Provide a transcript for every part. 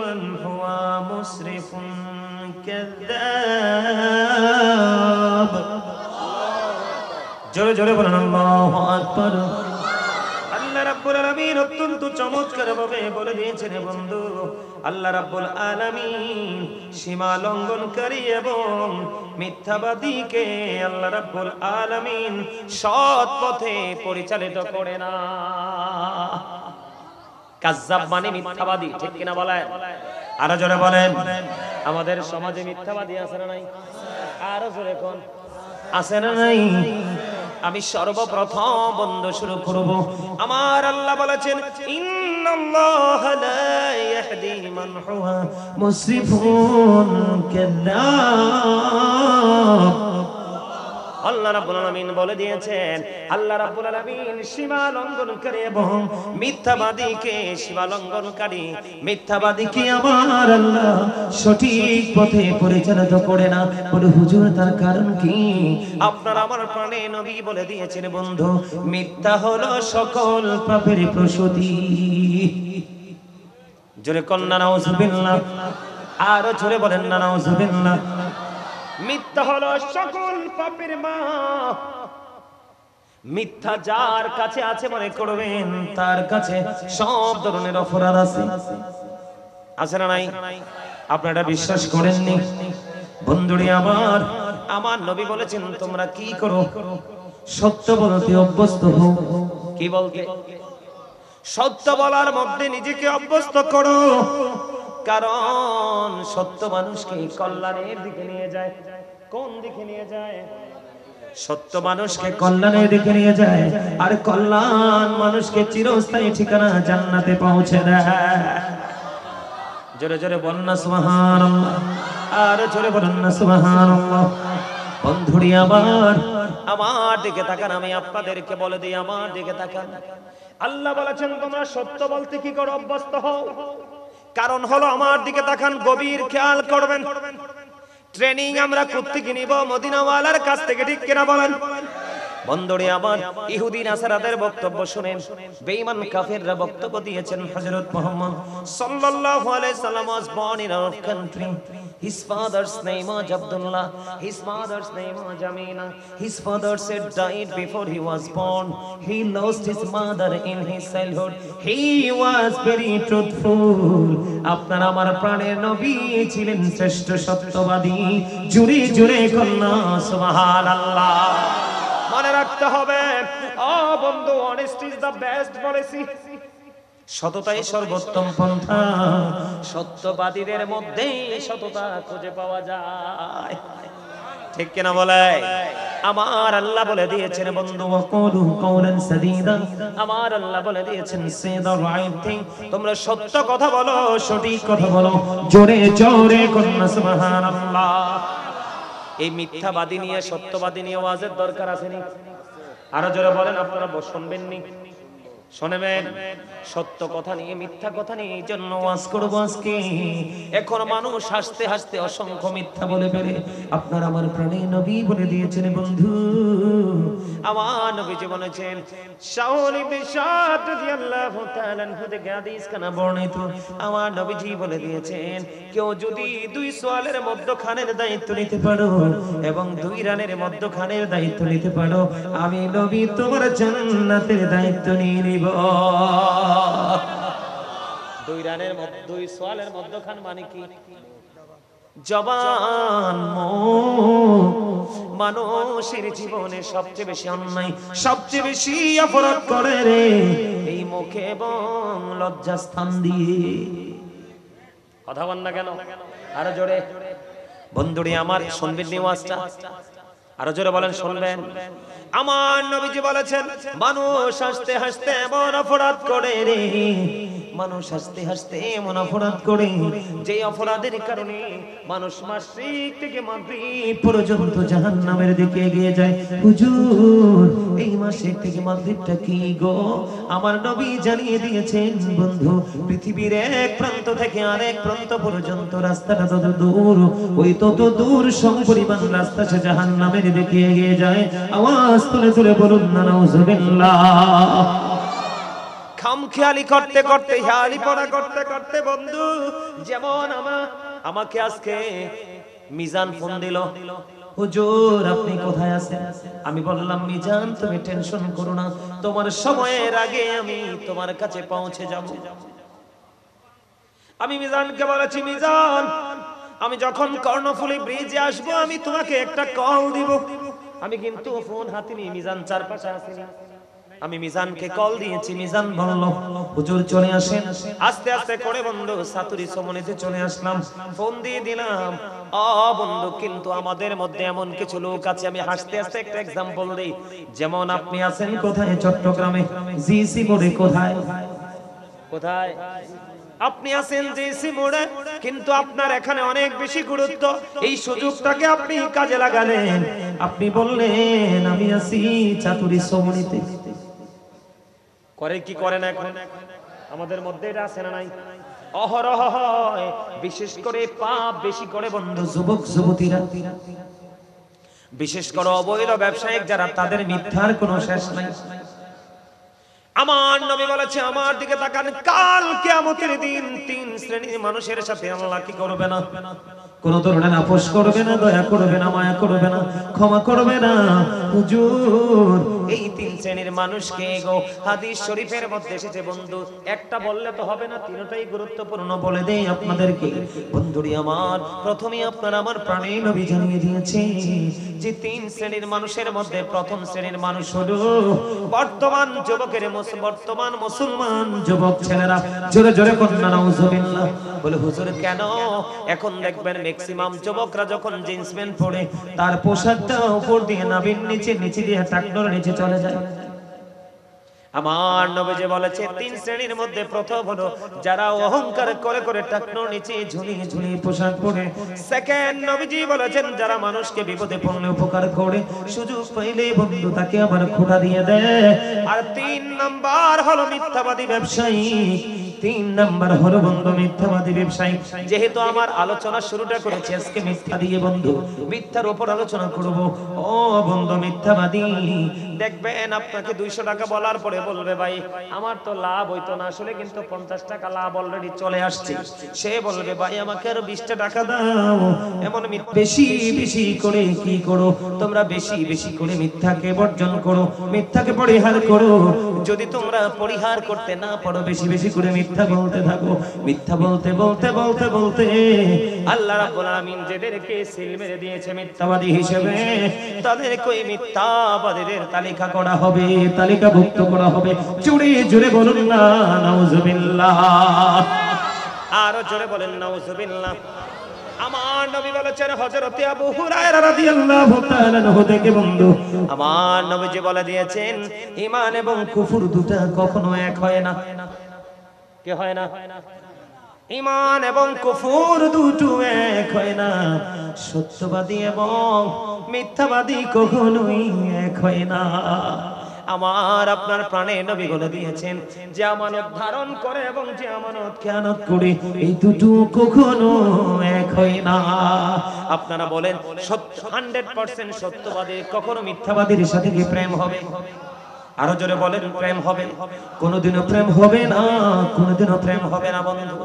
মান হুয়া মুসরিফুন কাযাব। জোরে জোরে বলেন আল্লাহু আকবার। আল্লাহ রাব্বুল আলামিন অত্যন্ত চমৎকার ভাবে বলে দিয়েছেন বন্ধু, আল্লাহ রাব্বুল আলামিন সীমা লঙ্ঘনকারী এবং মিথ্যাবাদীকে আল্লাহ রাব্বুল আলামিন সৎ পথে পরিচালিত করে না। কাজ্জাব মানে মিথ্যাবাদী, ঠিক কিনা বলেন? আরো জোরে বলেন। আমাদের সমাজে মিথ্যাবাদী আছে না নাই? আরো জোরে কোন আছে না নাই? আমি সর্বপ্রথম বন্ধ শুরু করব। আমার আল্লাহ বলেছেন ইন্নাল্লাহা লা ইয়াহদি মান হুয়া মুসরিফুন কাযাব। আল্লাহ রাব্বুল আলামিন বলে দিয়েছেন, আল্লাহ রাব্বুল আলামিন সীমা লঙ্ঘনকারী এবং মিথ্যাবাদীকে সীমা লঙ্ঘনকারী মিথ্যাবাদীকে আমার আল্লাহ সঠিক পথে পরিচালিত করে না। বলে হুজুর তার কারণ কি? আপনার আমার প্রাণে নবী বলে দিয়েছেন বন্ধু, মিথ্যা হলো সকল পাপের প্রসূতি। জোরে কন্না নাউজুবিল্লাহ। আরো জোরে বলেন না নাউজুবিল্লাহ। মিথ্যা হলো সকল পাপের মা। মিথ্যা যার কাছে আছে মনে করবেন তার কাছে সব ধরনের অপরাধ আছে। আছে না নাই? আপনারা বিশ্বাস করেননি বন্ধুরে আমার, আমার নবী বলেছেন তোমরা কি করো? সত্য বলতে অভ্যস্ত হও। কি বলতে? সত্য বলার মধ্যে নিজেকে অভ্যস্ত করো, কারণ সত্য মানুষকে কল্যাণের দিকে নিয়ে যায়। কোন দিকে নিয়ে যায়? সত্য মানুষকে কল্যাণের দিকে নিয়ে যায়, আর কল্যাণ মানুষকে চিরস্থায়ী ঠিকানা জান্নাতে পৌঁছে দেয়। জোরে জোরে বলেন না সুবহানাল্লাহ। আর জোরে বলেন না সুবহানাল্লাহ। বন্ধুরি আমার দিকে তাকান, আমি আপনাদেরকে বলে দিই আমার দিকে তাকান। আল্লাহ বলেছেন তোমরা সত্য বলতে কি করো? অভ্যস্ত হও। কারণ হলো আমার দিকে তাকান, গভীর খেয়াল করবেন। ট্রেনিং আমরা কোত্থেকে নিব? মদিনাওয়ালার কাছ থেকে, ঠিক কিনা বলেন? বন্ধুরে আমার ইহুদি নাসারাদের বক্তব্য শুনেন। বেঈমান কাফেররা বক্তব্য দিয়েছেন হযরত মুহাম্মদ সাল্লাল্লাহু আলাইহি সাল্লাম was born in our country. His father's name was Abdullah, his mother's name was Amina. His father said died before he was born. He lost his mother in his childhood. He was very truthful. আপনার আমার প্রাণের নবী ছিলেন শ্রেষ্ঠ সত্যবাদী। জুড়ে জুড়ে কন্যা সুবহানাল্লাহ। মনে রাখতে হবে ও বন্ধু, honesty is the best policy. সততাই সর্বোত্তম পন্থা। সত্যবাদীদের মধ্যে সততা খুঁজে পাওয়া যায়, ঠিক কিনা বলে? আমার আল্লাহ বলে দিয়েছেন বন্ধু ওয়াকুলু কাওলান সাদীদা। আমার আল্লাহ বলে দিয়েছেন সে দ্য রাইট থিং। তোমরা সত্য কথা বলো, সঠিক কথা বলো। জোরে জোরে কন্না সুবহানাল্লাহ। এই মিথ্যাবাদী নিয়ে সত্যবাদী নিয়ে ওয়াজের দরকার আছে নি? আরো জোরে বলেন। আপনারা শুনবেন নি? শুনবেন? সত্য কথা নিয়ে মিথ্যা কথা নিয়ে এই জন্য ওয়াজ করব আজকে। এখন মানুষ হাসতে হাসতে অসংখ্য মিথ্যা বলে ফেলে। আপনার আমার প্রাণের নবী বলে দিয়েছেন বন্ধু, আমার নবীজি বলেছেন, শাওল ইবনে শাদ রাদিয়াল্লাহু তাআলা আনহু থেকে হাদিস কানা বর্ণিত। আমার নবীজি বলে দিয়েছেন, কেউ যদি দুই সোয়ালের মধ্যখানের দায়িত্ব নিতে পারো এবং দুই রানের মধ্যখানের দায়িত্ব নিতে পারো, আমি নবী তোমার জান্নাতের দায়িত্ব নিয়ে নিব। দুই রানের মধ্যে দুই সোয়ালের মধ্যখান মানে কি? জবান, মুখ। মানুষের জীবনে সবচেয়ে বেশি অন্যায়, সবচেয়ে বেশি অপরাধ করে রে এই মুখে এবং লজ্জাস্থান দিয়ে। কথা বল না কেন? আরো জোরে বন্ধুরে আমার শুনবেন নিওয়াজটা? আরো জোরে বলেন শুনবেন। আমার নবীজি বলেছেন, মানুষ হাসতে হাসতে এমন অপরাধ করে রে, মানুষ হাসতে হাসতে এমন অপরাধ করে যে অপরাধের কারণে মানুষ মাসিক থেকে মাগরিব পর্যন্ত জাহান্নামের দিকে এগিয়ে যায়। হুজুর এই মাসিক থেকে মাগরিবটা কি গো? আমার নবী জানিয়ে দিয়েছেন বন্ধু, পৃথিবীর এক প্রান্ত থেকে আরেক প্রান্ত পর্যন্ত রাস্তাটা তত দূর, ওই তত দূর সমপরিমাণ রাস্তা সে জাহান্নামের দিকে এগিয়ে যায়। আওয়াজ তুলে তুলে বলুন না নাউজুবিল্লাহ। খামখেয়ালি করতে করতে হেয়ালিপনা করতে করতে বন্ধু, যেমন আমাকে আজকে মিজান ফোন দিল, হুজুর আপনি কোথায় আছেন? আমি বললাম মিজান তুমি টেনশন করো না, তোমার সময়ের আগে আমি তোমার কাছে পৌঁছে যাব। আমি মিজানকে বলেছি, মিজান আমি যখন কর্ণফুলী ব্রিজে আসবো আমি তোমাকে একটা কল দিব। আমি কিন্তু ফোন হাতে নিয়ে মিজান চারপাশে আছি। আমি মিজানকে কল দিয়েছি, মিজান বলল হুজুর চলে আসেন। আস্তে আস্তে করে বন্ধু সাতুরি সমনিতে চলে আসলাম, ফোন দিয়ে দিলাম। বন্ধু কিন্তু আমাদের মধ্যে এমন কিছু লোক আছে, আমি হাসতে হাসতে একটা एग्जांपल দেই, যেমন আপনি আছেন কোথায়? চট্টগ্রামে জিসি মোড়ে। কোথায় কোথায় আপনি আছেন? জিসি মোড়ে। কিন্তু আপনার এখানে অনেক বেশি গুরুত্ব, এই সুযোগটাকে আপনি কাজে লাগালেন। আপনি বললেন আমি আছি চাতুরি সমনিতে। করে কি করে না এখন আমাদের মধ্যে এটা আছে না নাই? অহরহ হয়, বিশেষ করে পাপ বেশি করে বন্ধু যুবক যুবতীরা, বিশেষ করে অবৈধ ব্যবসায়িক যারা, তাদের মিথ্যার কোনো শেষ নাই। আমার নবী বলেছে, আমার দিকে তাকান, কাল কিয়ামতের দিন তিন শ্রেণীর মানুষের সাথে আল্লাহ কি করবে না? কোন ধরনের আপোষ করবে না, দয়া করবে না, মায়া করবে না, ক্ষমা করবে না। হুজুর এই তিন শ্রেণীর মানুষকে গো হাদিস শরীফের মধ্যে এসেছে বন্ধু, একটা বললে তো হবে না, তিনটাই গুরুত্বপূর্ণ বলে দেই আপনাদেরকে। বন্ধুরি আমার, প্রথমেই আপনার আমার প্রাণে নবী জানিয়ে দিয়েছে যে তিন শ্রেণীর মানুষের মধ্যে প্রথম শ্রেণীর মানুষ হলো বর্তমান যুবকের, বর্তমান মুসলমান যুবক ছেলেরা। জোরে জোরে কন্যা নাউজুবিল্লাহ। বলে হুজুর কেন? এখন দেখবেন ম্যাক্সিমাম যুবকরা যখন জিন্স প্যান্ট পরে তার পোশাকটা উপর দিয়ে নাভির নিচে, নিচে দিয়ে টাকনোর নিচে চলে যায়। আমার নবীজি বলেছে তিন শ্রেণীর মধ্যে প্রথম হলো যারা অহংকার করে করে টাকনোর নিচে ঝুলিয়ে ঝুলিয়ে পোশাক পরে। সেকেন্ড নবীজি বলেছেন যারা মানুষকে বিপদে পড়লে উপকার করে, সুযোগ পাইলে বন্ধু তাকে আবার খোঁটা দিয়ে দেয়। আর তিন নাম্বার হলো মিথ্যাবাদী ব্যবসায়ী। তিন নাম্বার হলো বন্ধু মিথ্যাবাদী ব্যবসায়ী। যেহেতু আমার আলোচনা শুরুটা করেছি আজকে মিথ্যা দিয়ে বন্ধু, মিথ্যার উপর আলোচনা করব। ও বন্ধু মিথ্যাবাদী, দেখবেন আপনাকে 200 টাকা বলার পরে বলবে ভাই আমার তো লাভ হইতো না, আসলে কিন্তু 50 টাকা লাভ অলরেডি চলে আসছে। সে বলবে ভাই আমাকে আরো 20 টাকা দাও। এমন বেশি বেশি করে কি করো তোমরা? বেশি বেশি করে মিথ্যাকে বর্জন করো, মিথ্যাকে পরিহার করো। যদি তোমরা পরিহার করতে না পারো, বেশি বেশি করে মিথ্যা বলতে থাকো। মিথ্যা বলতে বলতে বলতে বলতে আল্লাহ রাব্বুল আলামিন যাদেরকে সিল মেরে দিয়েছে মিথ্যাবাদী হিসেবে, তাদের কই মিথ্যাবাদীদের তালিকা করা হবে, তালিকাভুক্ত করা হবে। জোরে জোরে বলুন না নাউজুবিল্লাহ। আরো জোরে বলেন নাউজুবিল্লাহ। আমার নবী বলেছেন হযরত আবু হুরায়রা রাদিয়াল্লাহু তাআলা আনহু থেকে বন্ধু, আমার নবীজি বলে দিয়েছেন ঈমান এবং কুফর দুটো কখনো এক হয় না। কি হয় না? ঈমান এবং কুফর দুটো এক হয় না। সত্যবাদী এবং মিথ্যাবাদী কখনোই এক হয় না। আমার আপনার প্রাণে নবী বলে দিয়েছেন যে আমানত ধারণ করে এবং যে আমানত খেয়ানত করে, এই দুটো কখনো এক হয় না। আপনারা বলেন 100% সত্যবাদী কখনো মিথ্যাবাদীর সাথে কি প্রেম হবে? আরো জোরে বলেন প্রেম হবে? কোনোদিনও প্রেম হবে না, কোনোদিনও প্রেম হবে না বন্ধু।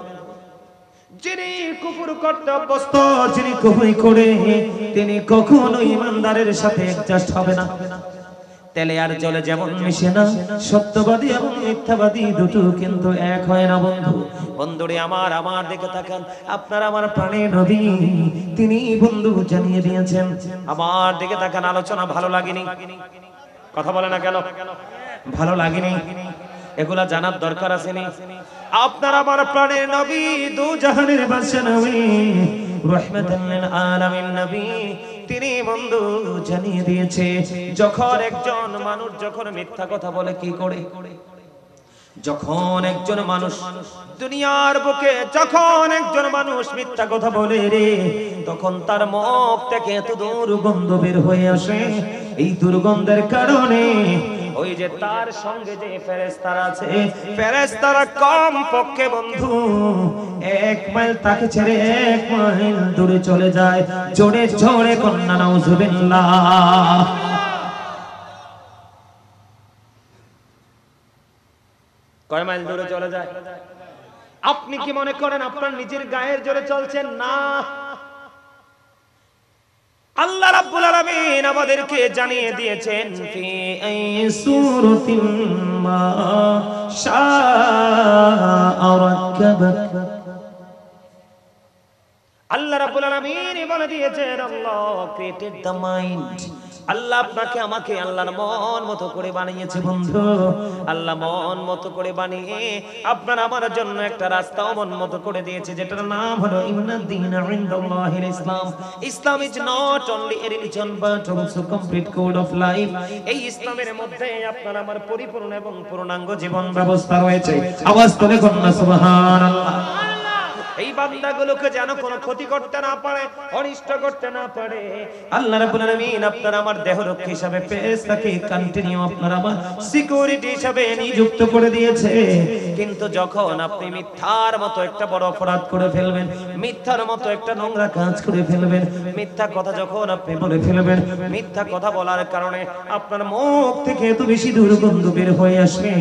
যিনি কুফর করতে অভ্যস্ত, যিনি কুফর করে, তিনি কখনো ইমানদারের সাথে অ্যাডজাস্ট হবে না। তেলে আর জলে যেমন মিশে না, সত্যবাদী এবং মিথ্যাবাদী দুটো কিন্তু এক হয় না বন্ধু। বন্ধুরে আমার, আমার দিকে তাকান, আপনার আমার প্রাণের নবী তিনি বন্ধু জানিয়ে দিয়েছেন। আমার দিকে তাকান, আলোচনা ভালো লাগেনি? কথা বলে না কেন? ভালো লাগেনি? এগুলা জানার দরকার আছে নি? আপনার আমার প্রাণের নবী, দু জাহানের বাদশা নবী, রাহমাতাল লিল আলামিন নবী, তিনি বন্ধু জানিয়ে দিয়েছে যখন একজন মানুষ যখন মিথ্যা কথা বলে কি করে, যখন একজন মানুষ দুনিয়ার বুকে যখন একজন মানুষ মিথ্যা কথা বলে রে, তখন তার মুখ থেকে এত দুর্গন্ধ বের হয়ে আসে। এই দুর্গন্ধের কারণে ওই যে তার সঙ্গে যে ফেরেশতারা আছে, ফেরেশতারা কম পক্ষে বন্ধু 1 মাইল তাকে ছেড়ে 1 মাইল দূরে চলে যায়। জোরে জোরে কন্যা নাউজুবিল্লাহ। কয় মাইল দূরে চলে যায়। আপনি কি মনে করেন আপনার নিজের গায়ের জোরে চলছেন? না, আল্লাহ রাব্বুল আলামিন আমাদেরকে জানিয়ে দিয়েছেন ফি সূরাতিন মা শাআ রাক্কাবাক। আল্লাহ রাব্বুল আলামিন বলে দিয়েছেন আল্লাহ ক্রিয়েটেড দ্য মাইন্ড। আল্লাহ আপনাকে আমাকে আল্লাহর মন মতো করে বানিয়েছে বন্ধু। আল্লাহ মন মতো করে বানিয়ে আপনার আমার জন্য একটা রাস্তাও মন মতো করে দিয়েছে, যেটার নাম হলো ইন্নাদ-দীনা ইনদাল্লাহিল ইসলাম। Islam is not only a religion but also complete code of life. এই ইসলামের মধ্যে আপনার আমার পরিপূর্ণ এবং পূর্ণাঙ্গ জীবন ব্যবস্থা রয়েছে। আওয়াজ তুলে কন্যা সুবহানাল্লাহ। এই বান্দাগুলোকে যেন কোনো ক্ষতি করতে না পারে, অনিষ্ট করতে না পারে। আল্লাহ রাব্বুল আলামিন আপনার আমার দেহরক্ষী হিসাবে ফেরেশতাকে কন্টিনিউ আপনার আমার সিকিউরিটি হিসাবে নিযুক্ত করে দিয়েছে। কিন্তু যখন আপনি মিথ্যার মতো একটা বড় অপরাধ করে ফেলবেন, মিথ্যার মতো একটা নোংরা কাজ করে ফেলবেন, মিথ্যা কথা যখন আপনি বলে ফেলবেন, মিথ্যা কথা বলার কারণে আপনার মুখ থেকে এত বেশি দুর্গন্ধ বের হয়ে আসবে,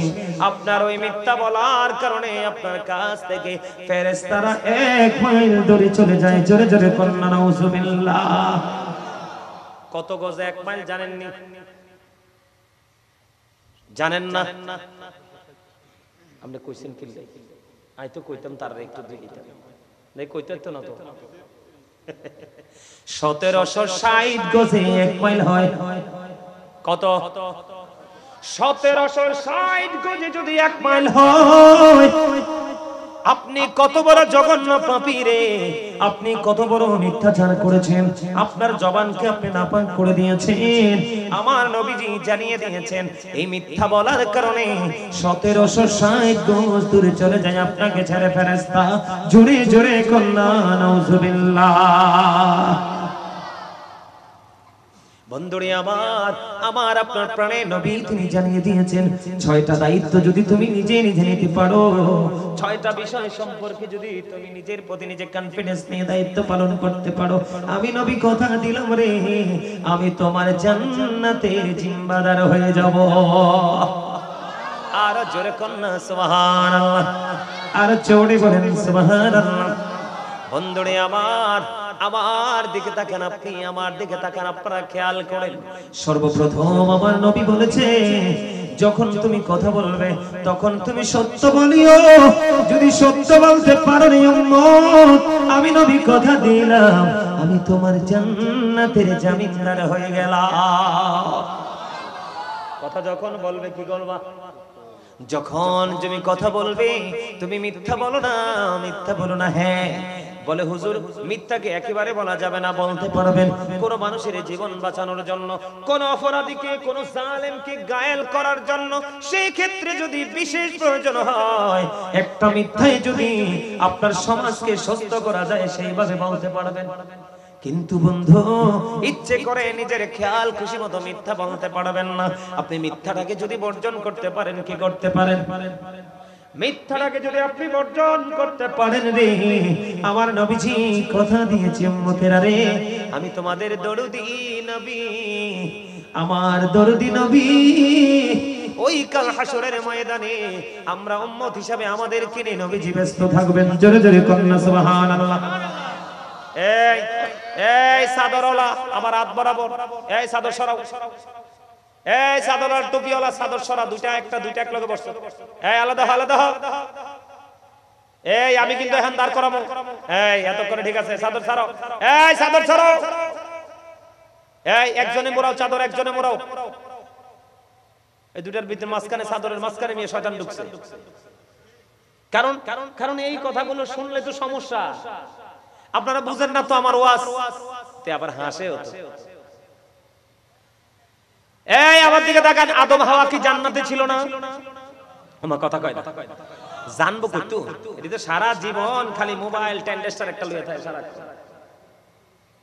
আপনার ওই মিথ্যা বলার কারণে আপনার কাছ থেকে ফেরেশতারা 1 মাইল দূরে চলে যায়। জোরে জোরে কন্যা নাউজুবিল্লাহ। কত গজ 1 মাইল জানেননি? জানেন না? আপনি কইছেন কি? আই তো কইতাম তার একটু দিইতাম, নাই কইতে তো না তো। 1760 গজে 1 মাইল হয় কত? 1760 গজে যদি 1 মাইল হয়, আপনি কত বড় জঘন্য পাপী রে! আপনি কত বড় মিথ্যাচার করেছেন, আপনার জবানকে আপনি নাপাক করে দিয়েছেন। আমার নবীজি জানিয়ে দিয়েছেন এই মিথ্যা বলার কারণে 1760 গজ দূরে চলে যায় আপনাকে ছেড়ে ফেরেশতা। জোরে জোরে কন্যা নাউজুবিল্লাহ। বন্ধুরে আমার আপনার প্রাণের নবী তিনি জানিয়ে দিয়েছেন 6টা দায়িত্ব যদি তুমি নিজে নিজে নিতে পারো, 6টা বিষয় সম্পর্কে যদি তুমি নিজের প্রতি নিজে কনফিডেন্স নিয়ে দায়িত্ব পালন করতে পারো, আমি নবী কথা দিলাম রে, আমি তোমার জান্নাতের জিম্মাদার হয়ে যাব। আর জোরে কন্যা সুবহানাল্লাহ, আর জোরে বলেন সুবহানাল্লাহ। বন্ধুরে আমার দিকে তাকান, আপনি আমার দিকে তাকান, আপনারা খেয়াল করেন। সর্বপ্রথম আমার নবী বলেছে যখন তুমি কথা বলবে তখন তুমি সত্য বলিও। যদি সত্য বলতে পারো রে উম্মত, আমি নবী কথা দিলাম আমি তোমার জান্নাতের জামিনদার হয়ে গেলাম। কথা যখন বলবে কি বলবা? যখন তুমি কথা বলবে তুমি মিথ্যা বলো না, মিথ্যা বলো না। হ্যাঁ বলে হুজুর মিথ্যাকে একেবারে বলা যাবে না, বলতে পারবেন কোন মানুষের জীবন বাঁচানোর জন্য, কোন অপরাধীকে কোন জালেমকে ঘায়েল করার জন্য, সেই ক্ষেত্রে যদি বিশেষ প্রয়োজন হয় একটা মিথ্যায় যদি আপনার সমাজকে সুস্থ করা যায় সেইভাবে বলতে পারবেন। কিন্তু বন্ধু ইচ্ছে করে নিজের খেয়াল খুশি মতো মিথ্যা বলতে পারবেন না। আপনি মিথ্যাটাকে যদি বর্জন করতে পারেন, কি করতে পারেন? মিথ্যাটাকে যদি আপনি বর্জন করতে পারেন রে, আমার নবীজি কথা দিয়েছে উম্মতেরা রে, আমি তোমাদের দরদি নবী, আমার দরদি নবী, ওই কাল হাসরের ময়দানে আমরা উম্মত হিসাবে আমাদের কিনে নবীজি ব্যস্ত থাকবেন। জোরে জোরে কন্যা সুবহানাল্লাহ। এই এই চাদরওয়ালা আমার হাত বরাবর, এই চাদর সরাও, এই চাদর আর টুপিওয়ালা চাদর সরা, দুইটা এক লগে বসছো, এই আলাদা আলাদা হও। এই আমি কিন্তু এখন দাঁড় করাবো, এই এত করে ঠিক আছে, চাদর ছাড়াও, এই চাদর ছাড়াও, এই একজনে মোড়াও চাদর, একজনে মোড়াও। এই দুটার ভিতরে মাঝখানে, চাদরের মাঝখানে নিয়ে শয়তান ঢুকছে। কারণ কারণ এই কথাগুলো শুনলে তো সমস্যা। আপনারা বুঝেন না তো আমার ওয়াজ, তে আবার হাসে হতো। এই আমার দিকে তাকান, আদম হাওয়া কি জান্নাতে ছিল না? আমার কথা কয় না, জানবো কইতো? এটা তো সারা জীবন খালি মোবাইল টেন্ডেস্টার একটা লইয়া থাকে সারা।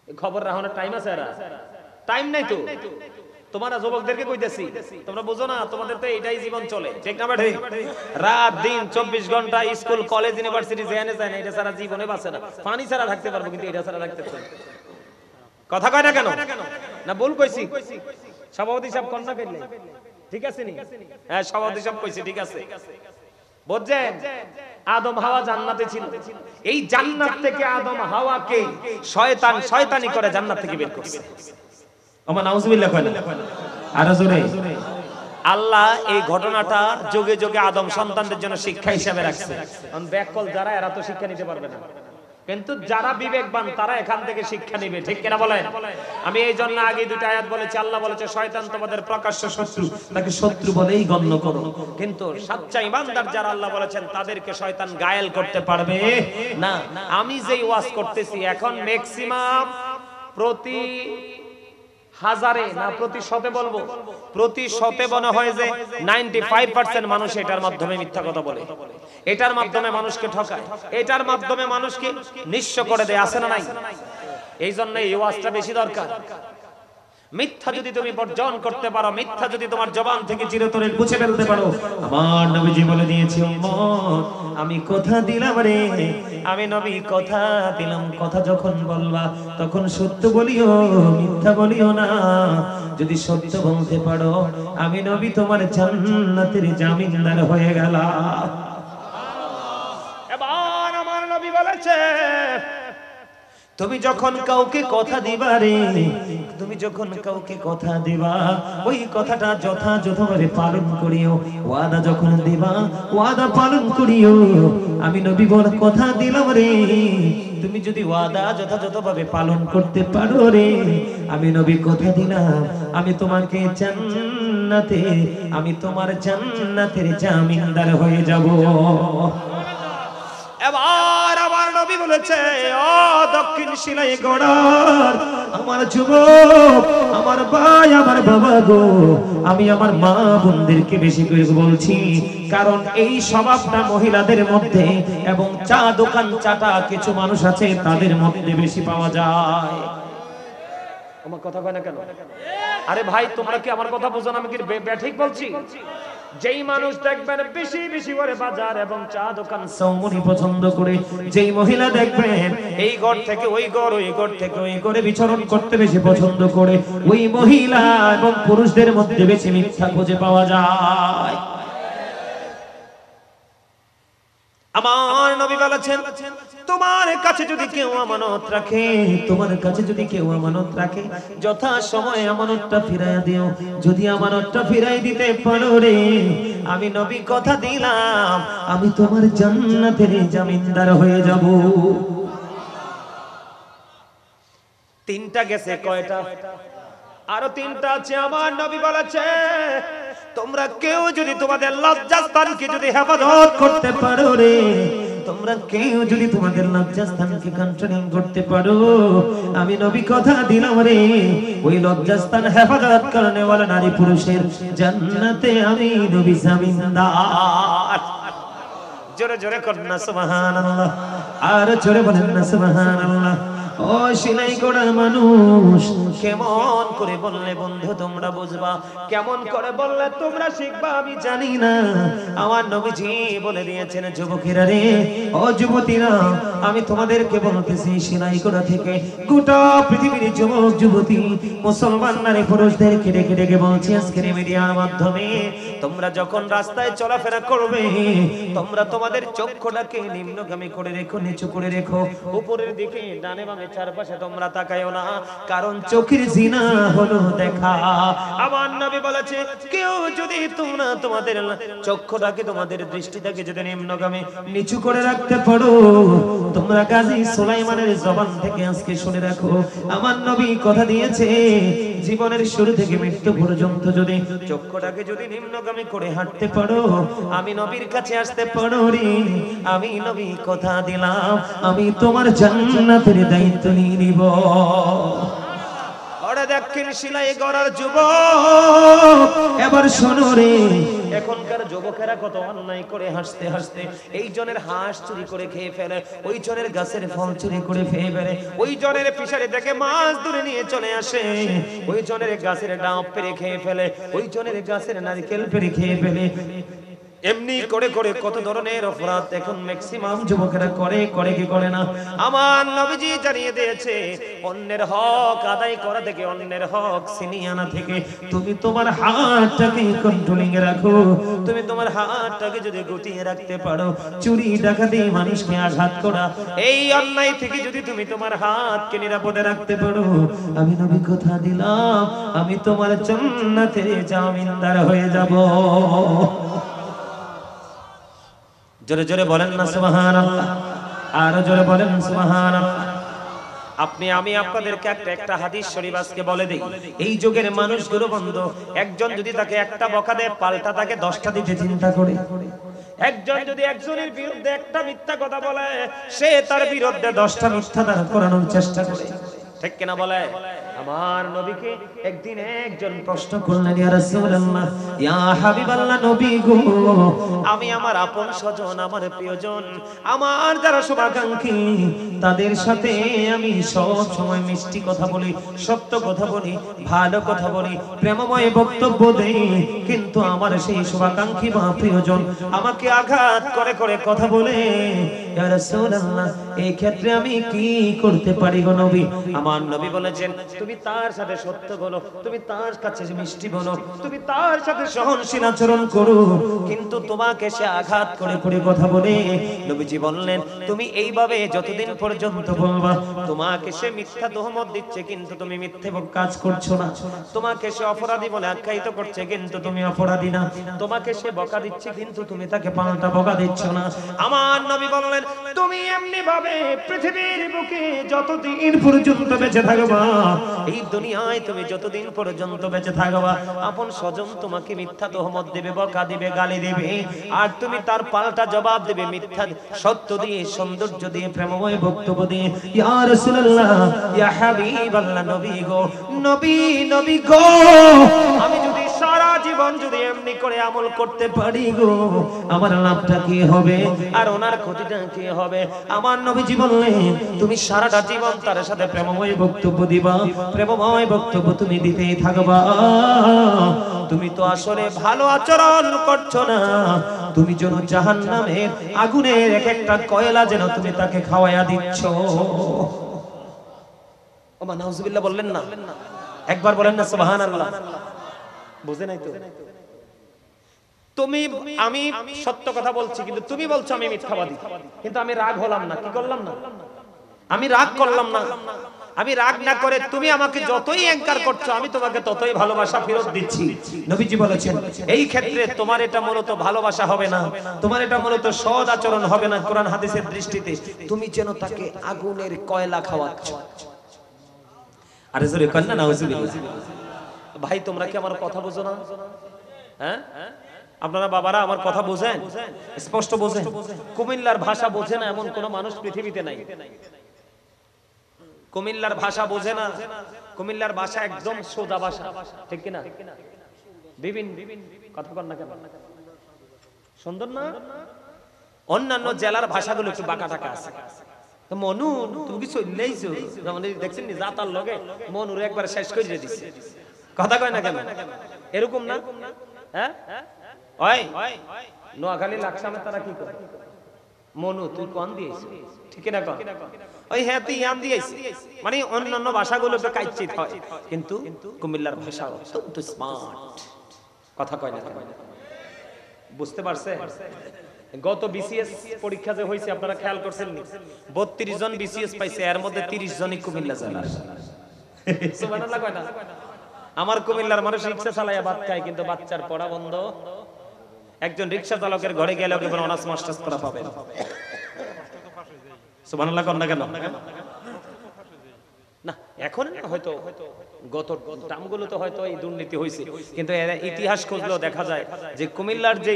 খবর রাখনের টাইম আছে? এরা টাইম নাই তো। তোমরা যুবকদেরকে কইতেছি, তোমরা বুঝো না তোমাদের তো এটাই জীবন চলে, ঠিক না বেঠিক? রাত দিন 24 ঘন্টা স্কুল কলেজ ইউনিভার্সিটি যেখানে যায় না, এটা সারা জীবনে বাঁচে না। পানি ছাড়া থাকতে পারবো কিন্তু এটা ছাড়া থাকতে পারবো না। কথা কয় না কেন? না ভুল কইছি? সভাপতি সাহেব কন্যা কইলে ঠিক আছে নি? হ্যাঁ সভাপতি সাহেব কইছি ঠিক আছে। বুঝছেন? আদম হাওয়া জান্নাতে ছিল, এই জান্নাত থেকে আদম হাওয়াকে শয়তান শয়তানি করে জান্নাত থেকে বের করছে। ওমা নাউজুবিল্লাহ কয় না আরো জোরে। আল্লাহ এই ঘটনাটা যুগে যুগে আদম সন্তানদের জন্য শিক্ষা হিসেবে রাখছে। কারণ ব্যাককল যারা এরা তো শিক্ষা নিতে পারবে না, কিন্তু যারা বিবেকবান তারা এখান থেকে শিক্ষা নেবে, ঠিক কিনা বলেন? আমি এই জন্য আগে দুটো আয়াত বলেছি। আল্লাহ বলেছে শয়তান তোমাদের প্রকাশ্য শত্রু, তাকে শত্রু বলেই গণ্য করো। কিন্তু সচ্চা ঈমানদার যারা আল্লাহ বলেছেন তাদেরকে শয়তান গায়েল করতে পারবে না। আমি যেই ওয়াজ করতেছি এখন ম্যাক্সিমাম প্রতি হাজারে না প্রতি শতে বলবো, প্রতি শতে মনে হয় যে 95% মানুষ এটার মাধ্যমে মিথ্যা কথা বলে, এটার মাধ্যমে মানুষকে ঠকায়, এটার মাধ্যমে মানুষকে নিঃস্ব করে দেয়, আছে না নাই? এই জন্য এই ওয়াজটা বেশি দরকার। মিথ্যা যদি তুমি বর্জন করতে পারো, মিথ্যা যদি তোমার জবান থেকে চিরতরে মুছে ফেলতে পারো, আমার নবীজি বলে দিয়েছে উম্মত আমি কথা দিলাম রে, আমি নবী কথা দিলাম, কথা যখন বলবা তখন সত্য বলিও মিথ্যা বলিও না। যদি সত্য বলতে পারো আমি নবী তোমার জান্নাতের জামিনদার হয়ে গেলাম। এবার আমার নবী বলেছে তুমি যখন কাউকে কথা দিবা রে, তুমি যখন কাউকে কথা দিবা ওই কথাটা যথাযথভাবে পালন করিও। ওয়াদা যখন দিবা ওয়াদা পালন করিও। আমি নবী বলে কথা দিলাম রে, তুমি যদি ওয়াদা যথাযথভাবে পালন করতে পারো রে, আমি নবী কথা দিলাম আমি তোমাকে জান্নাতে, আমি তোমার জান্নাতের জামিনদার হয়ে যাব। এবার আমার নবী বলেছে ও দক্ষিণ শিলাই গড়ার আমার যুবক, আমার ভাই, আমার বাবা গো, আমি আমার মা বোনদেরকে বেশি করে বলছি, কারণ এই স্বভাবটা মহিলাদের মধ্যে এবং চা দোকান চাটা কিছু মানুষ আছে তাদের মধ্যে বেশি পাওয়া যায়। আমার কথা কয় না কেন? আরে ভাই তোমরা কি আমার কথা বুঝো না? আমি কি ঠিক বলছি? যেই মানুষ দেখবেন বেশি বেশি করে বাজার এবং চা দোকান সৌমনি পছন্দ করে, যেই মহিলা দেখবেন এই ঘর থেকে ওই ঘর, ওই ঘর থেকে ওই ঘরে বিচরণ করতে বেশি পছন্দ করে, ওই মহিলা এবং পুরুষদের মধ্যে বেশি মিথ্যা খুঁজে পাওয়া যায়। আমার নবী বলেছেন তোমার কাছে যদি কেউ আমানত রাখে, তোমার কাছে যদি কেউ আমানত রাখে যথা সময় আমানতটা ফিরাইয়া দিও। যদি আমানতটা ফিরাই দিতে পারো রে, আমি নবী কথা দিলাম আমি তোমার জান্নাতের জামিনদার হয়ে যাব। তিনটা গেছে, কয়টা? আরো তিনটা আছে। আমার নবী বলেছে তোমরা কেউ যদি তোমাদের লজ্জাস্থানকে যদি হেফাজত করতে পারো রে, তোমরা কেউ যদি তোমাদের লজ্জাস্থানকে কন্ট্রোল করতে পারো, আমি নবী কথা দিলাম রে ওই লজ্জাস্থান হেফাজত করনে ওয়ালা নারী পুরুষের জান্নাতে আমি নবী জামিনদার। জোরে জোরে করেন না সুবহানাল্লাহ, আর জোরে বলেন না সুবহানাল্লাহ। ও সিলাই করা মানুষ, কেমন করে বললে বন্ধু তোমরা বুঝবা, কেমন করে বললে তোমরা শিখবা আমি জানি না। আমার নবীজি বলে দিয়েছেন যুবকেরা রে, ও যুবতীরা, আমি তোমাদেরকে বলতেছি সিলাই করা থেকে গোটা পৃথিবীর যুবক যুবতী মুসলমান নারী পুরুষদেরকে ডেকে ডেকে বলছি আজকের মিডিয়ার মাধ্যমে, তোমরা যখন রাস্তায় চলাফেরা করবে তোমরা তোমাদের চক্ষুটাকে নিম্নগামী করে রেখো, নিচু করে রেখো, উপরের দিকে ডানে বামে চারপাশে তোমরা তাকায়ও না, কারণ চোখের জিনা হলো দেখা। আমার নবী বলেছে কেউ যদি তোমরা তোমাদের চক্ষুটাকে তোমাদের দৃষ্টিটাকে যদি নিম্নগামী নিচু করে রাখতে পারো, তোমরা গাজী সুলাইমানের জবান থেকে আজকে শুনে রাখো, আমার নবী কথা দিয়েছে জীবনের শুরু থেকে মৃত্যু পর্যন্ত যদি চক্ষুটাকে যদি নিম্নগামী করে হাঁটতে পারো, আমি নবীর কাছে আসতে পারো রে, আমি নবী কথা দিলাম আমি তোমার জান্নাতের দায়িত্ব নিয়ে নিব। ওরে দক্ষিণ শিলাই গড়ার যুবক, এবার শোনো রে, এখনকার যুবকেরা কত অন্যায় করে হাসতে হাসতে এই জনের হাঁস চুরি করে খেয়ে ফেলে, ওই জনের গাছের ফল চুরি করে খেয়ে ফেলে, ওই জনের ফিশারি থেকে মাছ ধরে নিয়ে চলে আসে, ওই জনের গাছের ডাব পেরে খেয়ে ফেলে, ওই জনের গাছের নারকেল পেরে খেয়ে ফেলে। এমনি করে করে কত ধরনের অপরাধ এখন ম্যাক্সিমাম যুবকেরা করে কি করে না। আমার নবীজি জানিয়ে দিয়েছে অন্যের হক আদায় করা থেকে, অন্যের হক ছিনিয়ে আনা থেকে তুমি তোমার হাতটাকে কন্ট্রোলিং এ রাখো। তুমি তোমার হাতটাকে যদি গুটিয়ে রাখতে পারো, চুরি ডাকাতি মানুষকে আঘাত করা এই অন্যায় থেকে যদি তুমি তোমার হাতকে নিরাপদে রাখতে পারো, আমি নবী কথা দিলাম আমি তোমার জান্নাতের জামিনদার হয়ে যাব। জোরে জোরে বলেন না সুবহানাল্লাহ, আর জোরে বলেন সুবহানাল্লাহ। আপনি আমি আপনাদেরকে একটা হাদিস শরীফ আজকে বলে দেই। এই যুগের মানুষগুলো বন্ধু, একজন যদি তাকে একটা বকা দেয় পাল্টা তাকে 10টা দিতে চিন্তা করে। একজন যদি একজনের বিরুদ্ধে একটা মিথ্যা কথা বলে, সে তার বিরুদ্ধে 10টা মিথ্যা দাঁড় করানোর চেষ্টা করে, ঠিক কিনা বলে? আমার নবীকে একদিন একজন প্রশ্ন করলেন, ইয়া রাসূলুল্লাহ, ইয়া হাবিবাল্লাহ, নবী গো, আমি আমার আপন স্বজন, আমার প্রিয়জন, আমার যারা শুভাকাঙ্ক্ষী, তাদের সাথে আমি সব সময় মিষ্টি কথা বলি, সত্য কথা বলি, ভালো কথা বলি, প্রেমময় বক্তব্য দেই, কিন্তু আমার সেই শুভাকাঙ্ক্ষী বা প্রিয়জন আমাকে আঘাত করে করে কথা বলে। ইয়া রাসূলুল্লাহ, এই ক্ষেত্রে আমি কি করতে পারি গো নবী? আমার নবী বলেছেন, তুমি তার সাথে সত্য বলো, তুমি তার কাছে মিষ্টি বলো, তুমি তার সাথে সহনশীল আচরণ করো, কিন্তু তোমাকে সে আঘাত করে করে কথা বলে। নবীজি বললেন, তুমি এইভাবে যতদিন পর্যন্ত বলবা তোমাকে সে মিথ্যা তোহমত দিচ্ছে কিন্তু তুমি মিথ্যে কাজ করছো না, তোমাকে সে অপরাধী বলে আখ্যায়িত করছে কিন্তু তুমি অপরাধী না, তোমাকে সে বকা দিচ্ছে কিন্তু তুমি তাকে পাল্টা বকা দিচ্ছ না। আমার নবী বললেন, তুমি এমনি ভাবে পৃথিবীর বুকে যতদিন পর্যন্ত বেঁচে থাকবা, এই দুনিয়ায় তুমি যতদিন পর্যন্ত বেঁচে থাকবা, আপন স্বজন তোমাকে মিথ্যা তোহমত দেবে, বকা দিবে, গালি দিবে, আর তুমি তার পাল্টা জবাব দেবে মিথ্যা, সত্য দিয়ে, সৌন্দর্য দিয়ে, প্রেমময় বক্তব্য দিয়ে। ইয়া রাসূলুল্লাহ, ইয়া হাবিবাল্লাহ, নবী গো, নবী গো, আমি যদি সারা জীবন যদি এমনি করে আমল করতে পারি গো, আমার লাভটা কি হবে আর ওনার ক্ষতিটা কি হবে? আমার নবীজি বললেন, তুমি সারাটা জীবন তার সাথে প্রেমময় বক্তব্য দিবা, প্রেমময় বক্তব্য তুমি দিতেই থাকবা, তুমি তো আসলে ভালো আচরণ করছো না, তুমি যেন জাহান্নামের আগুনের এক একটা কয়লা যেন তুমি তাকে খাওয়ায়া দিচ্ছ। ওমা নাউজুবিল্লাহ বললেন না, একবার বলেন না সুবহানাল্লাহ। বুঝে নাই তো? তুমি আমি সত্য কথা বলছি কিন্তু তুমি বলছো আমি মিথ্যাবাদী, কিন্তু আমি রাগ হলাম না, কি করলাম না, আমি রাগ করলাম না, আমি রাগ না করে তুমি আমাকে যতই অ্যাঙ্কার করছো আমি তোমাকে ততই ভালোবাসা ফেরত দিচ্ছি। নবীজি বলেছেন, এই ক্ষেত্রে তোমার এটা মূলত ভালোবাসা হবে না, তোমার এটা মূলত সৎ আচরণ হবে না কোরআন হাদিসের দৃষ্টিতে, তুমি যেন তাকে আগুনের কয়লা খাওয়াচ্ছ। আরে জোরে কর না নাউজুবিল্লাহ। ভাই তোমরা কি আমার কথা বুঝো না? হ্যাঁ, আপনারা বাবারা আমার কথা বোঝেন, স্পষ্ট বোঝেন? কুমিল্লার ভাষা বোঝে না এমন কোন মানুষ পৃথিবীতে নাই। কুমিল্লার ভাষা বোঝে না, কুমিল্লার ভাষা একদম সোজা ভাষা, ঠিক কিনা? বিভিন্ন কথা বল না কেন? সুন্দর না? অন্যান্য জেলার ভাষাগুলো একটু বাঁকা টাকা আছে। তো মনু তুমি কি চললেইছো, যেমন দেখছেন নি জাতার লগে মনুরে একবার শেষ করে দিছে, কথা কয় না কেন? এরকম না? হ্যাঁ, ওই নোয়াখালী লাকসামে তারা কি করে, মনু তুই কোন দিয়েছিস, ঠিক না? কোন ওই হ্যাঁ তুই ইয়াম দিয়েছিস, মানে অন্যান্য ভাষাগুলো তো কাইচিত হয়, কিন্তু কুমিল্লার ভাষা অত্যন্ত স্মার্ট, কথা কয় না কেন? বুঝতে পারছে? গত বিসিএস পরীক্ষা যে হয়েছে আপনারা খেয়াল করছেন নি? 32 জন বিসিএস পাইছে, এর মধ্যে 30 জনই কুমিল্লা জেলার। সুবহানাল্লাহ কয় না? আমার কুমিল্লার মানুষ রিকশা চালায়া ভাত খায়, কিন্তু বাচ্চার পড়া বন্ধ। একজন রিকশা চালকের ঘরে গেলে ওকে বলে অনার্স মাস্টার্স করা পাবেন। সুবহানাল্লাহ কর না কেন? না এখন হয়তো গত টার্মগুলো তো হয়তো এই দুর্নীতি হয়েছে, কিন্তু ইতিহাস খুঁজলেও দেখা যায় যে কুমিল্লার যে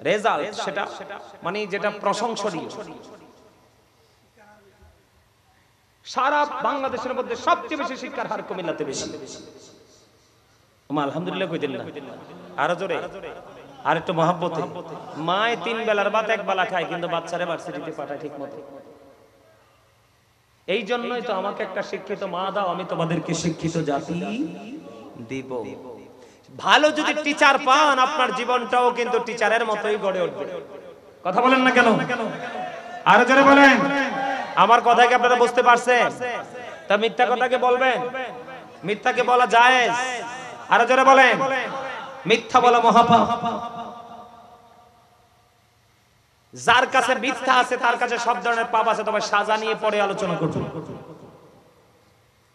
রেজাল্ট সেটা মানে যেটা প্রশংসনীয়, সারা বাংলাদেশের মধ্যে সবচেয়ে বেশি শিক্ষার হার কুমিল্লাতে বেশি। আলহামদুলিল্লাহ কই দিন না, আরো জোরে, আর একটু মহব্বতে। মায় 3 বেলার ভাত 1 বেলা খায়, কিন্তু বাচ্চারে ভার্সিটিতে পাঠায় ঠিক মতো। এই জন্যই তো আমাকে একটা শিক্ষিত মা দাও, আমি তোমাদেরকে শিক্ষিত জাতি দিব। ভালো যদি টিচার পান আপনার জীবনটাও কিন্তু টিচারের মতোই গড়ে উঠবে। কথা বলেন না কেন? আরো জোরে বলেন। আমার কথা কি আপনারা বুঝতে পারছেন? তা মিথ্যা কথাকে বলবেন? মিথ্যাকে বলা জায়েজ। আরো জোরে বলেন। মিথ্যা বলা মহাপাপ। যার কাছে মিথ্যা আছে তার কাছে সব ধরনের পাপ আছে। তবে সাজা নিয়ে পরে আলোচনা করব।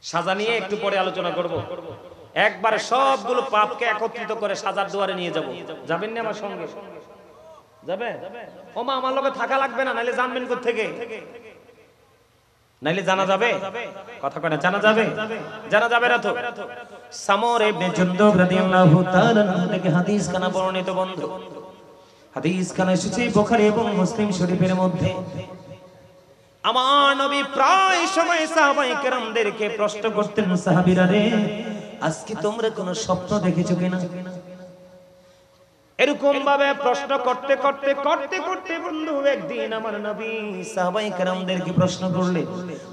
সাজা নিয়ে একটু পরে আলোচনা করব। একবারে সবগুলো পাপকে একত্রিত করে সাজার দুয়ারে নিয়ে যাব। যাবেন না আমার সঙ্গে? যাবে? ওমা আমার লগে থাকা লাগবে না, নাইলে জানবেন কোথা থেকে? নাইলে জানা যাবে? কথা কয় না, জানা যাবে? জানা যাবে না তো। সামর ইবনে জুনদুব রাদিয়াল্লাহু তাআলা থেকে হাদিস খানা বর্ণিত বন্ধু। হাদিস খানা এসেছে বুখারী এবং মুসলিম শরীফের মধ্যে। আমার নবী প্রায় সময় সাহাবায়ে কেরামদেরকে প্রশ্ন করতেন, সাহাবীরা রে, আজকে তোমরা কোন স্বপ্ন দেখেছো কিনা? এরকম ভাবে প্রশ্ন করতে করতে করতে করতে বন্ধু একদিন আমার নবী সাহাবায়ে কেরামদেরকে প্রশ্ন করলে।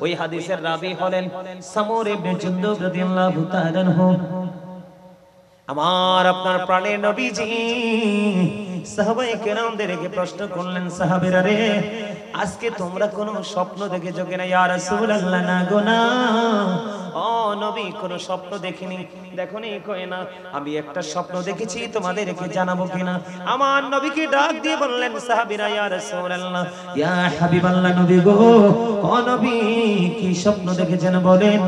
ওই হাদিসের রাবী হলেন সামর ইবনে জুনদুব রাদিয়াল্লাহু তাআলা আনহু। আমার আপনার প্রাণের নবীজি সাহাবায়ে কেরামদেরকে প্রশ্ন করলেন, সাহাবীরা রে, আজকে তোমরা কোন স্বপ্ন দেখেছো কিনা? ইয়া রাসূলুল্লাহ, না গো না। ও নবী, কোন স্বপ্ন দেখিনি। দেখোনি? কয় না। আমি একটা স্বপ্ন দেখেছি, তোমাদেরকে জানাবো কিনা? আমার নবীকে ডাক দিয়ে বললেন সাহাবীরা, ইয়া রাসূলুল্লাহ, ইয়া হাবিবাল্লাহ, নবী গো, ও নবী, কি স্বপ্ন দেখেছেন বলেন।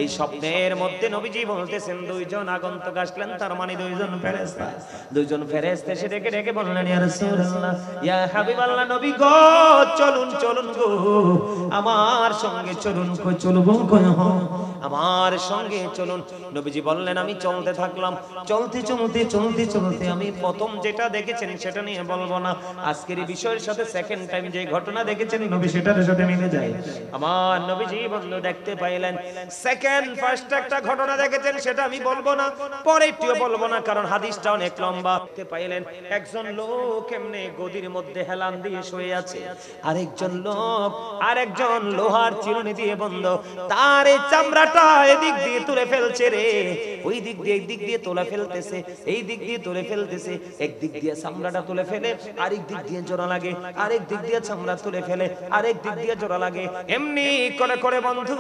এই স্বপ্নের মধ্যে নবীজি বলতেছেন, দুইজন আগন্তুক আসলেন, তার মানে দুইজন ফেরেশতা। দুইজন ফেরেশতা এসে ডেকে ডেকে বললেন, ইয়া রাসূলুল্লাহ, ইয়া হাবিবাল্লাহ, নবী গো, চলুন চলুন গো, আমার সঙ্গে চলুন। কই চলবো? কই আমার সঙ্গে চলুন। নবীজি বললেন, আমি চলতে থাকলাম। চলতে চলতে চলতে চলতে আমি প্রথম যেটা দেখেছেন সেটা নিয়ে বলবো না, আজকের এই বিষয়ের সাথে সেকেন্ড টাইম যে ঘটনা দেখেছেন নবী সেটার সাথে মিলে যায়। আমার নবীজি বন্ধু দেখতে পাইলেন সেকেন্ড ফার্স্ট একটা ঘটনা দেখেছেন, সেটা আমি বলবো না, পরেরটিও বলবো না, কারণ হাদিসটা অনেক লম্বা। দেখতে পাইলেন একজন লোক এমনি গদির মধ্যে হেলান দিয়ে শুয়ে আছে, আরেকজন লোক আরেকজন লোহার চিরুনি দিয়ে বন্ধ তার এই চামড়াটা এদিক দিয়ে তুলে ফেলছে রে, ওই দিক দিয়ে এই দিক দিয়ে তোলা ফেলতেছে, এই দিক দিয়ে তুলে ফেলতেছে। একদিক দিয়ে চামড়াটা তুলে ফেলে, আরেক দিক দিয়ে জোড়া লাগে, আরেক দিক দিয়ে চামড়া তুলে ফেলে, আরেক দিক দিয়ে জোড়া লাগে। এমনি করে করে বন্ধু